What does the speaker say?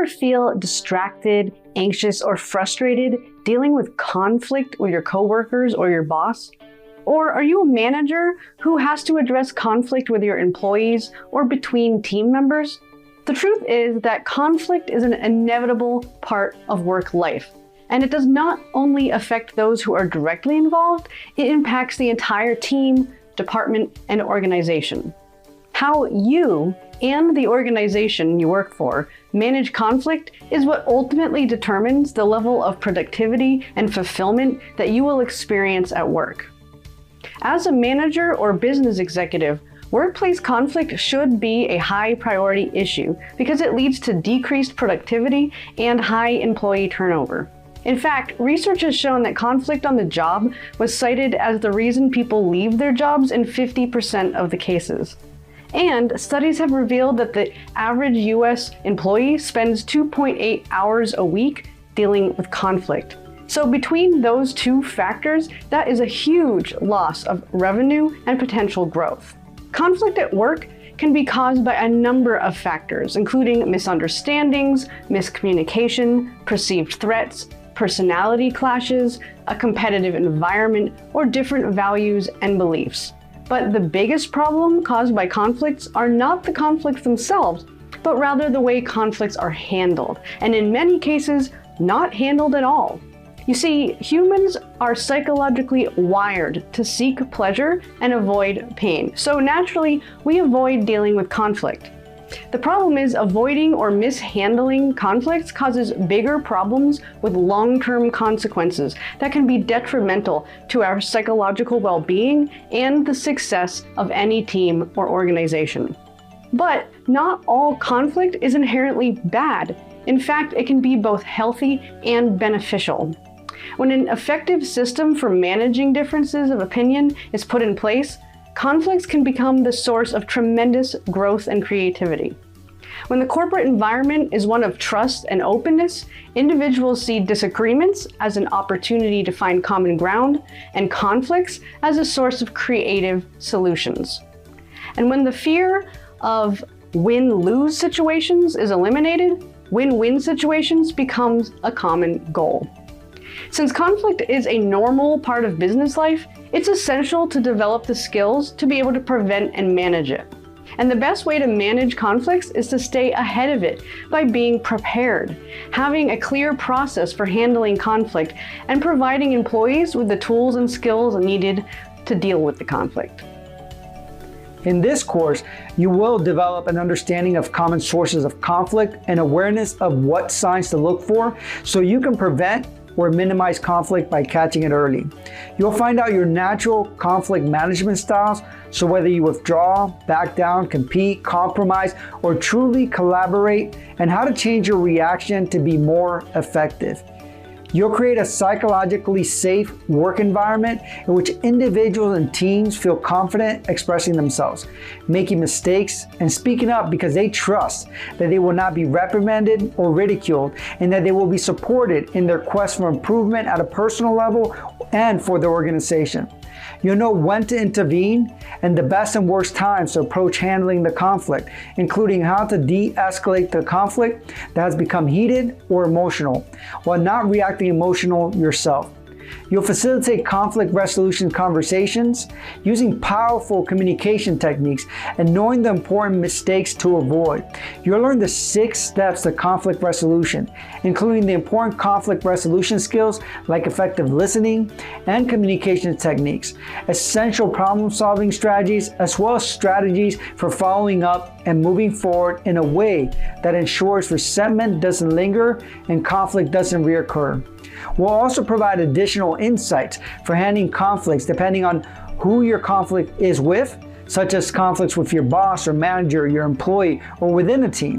feel distracted, anxious, or frustrated dealing with conflict with your coworkers or your boss? Or are you a manager who has to address conflict with your employees or between team members? The truth is that conflict is an inevitable part of work life, and it does not only affect those who are directly involved, it impacts the entire team, department, and organization. How you and the organization you work for manage conflict is what ultimately determines the level of productivity and fulfillment that you will experience at work. As a manager or business executive, workplace conflict should be a high priority issue because it leads to decreased productivity and high employee turnover. In fact, research has shown that conflict on the job was cited as the reason people leave their jobs in 50% of the cases. And studies have revealed that the average US employee spends 2.8 hours a week dealing with conflict. So between those two factors, that is a huge loss of revenue and potential growth. Conflict at work can be caused by a number of factors, including misunderstandings, miscommunication, perceived threats, personality clashes, a competitive environment, or different values and beliefs. But the biggest problem caused by conflicts are not the conflicts themselves, but rather the way conflicts are handled, and in many cases, not handled at all. You see, humans are psychologically wired to seek pleasure and avoid pain. So naturally, we avoid dealing with conflict. The problem is avoiding or mishandling conflicts causes bigger problems with long-term consequences that can be detrimental to our psychological well-being and the success of any team or organization. But not all conflict is inherently bad. In fact, it can be both healthy and beneficial. When an effective system for managing differences of opinion is put in place, conflicts can become the source of tremendous growth and creativity. When the corporate environment is one of trust and openness, individuals see disagreements as an opportunity to find common ground and conflicts as a source of creative solutions. And when the fear of win-lose situations is eliminated, win-win situations becomes a common goal. Since conflict is a normal part of business life, it's essential to develop the skills to be able to prevent and manage it. And the best way to manage conflicts is to stay ahead of it by being prepared, having a clear process for handling conflict, and providing employees with the tools and skills needed to deal with the conflict. In this course, you will develop an understanding of common sources of conflict and awareness of what signs to look for so you can prevent or minimize conflict by catching it early. You'll find out your natural conflict management styles, so whether you withdraw, back down, compete, compromise, or truly collaborate, and how to change your reaction to be more effective. You'll create a psychologically safe work environment in which individuals and teams feel confident expressing themselves, making mistakes, and speaking up because they trust that they will not be reprimanded or ridiculed, and that they will be supported in their quest for improvement at a personal level and for the organization. You'll know when to intervene and the best and worst times to approach handling the conflict, including how to de-escalate the conflict that has become heated or emotional, while not reacting emotional yourself. You'll facilitate conflict resolution conversations using powerful communication techniques and knowing the important mistakes to avoid. You'll learn the 6 steps to conflict resolution, including the important conflict resolution skills like effective listening and communication techniques, essential problem-solving strategies, as well as strategies for following up and moving forward in a way that ensures resentment doesn't linger and conflict doesn't reoccur. We'll also provide additional insights for handling conflicts depending on who your conflict is with, such as conflicts with your boss or manager, your employee, or within a team.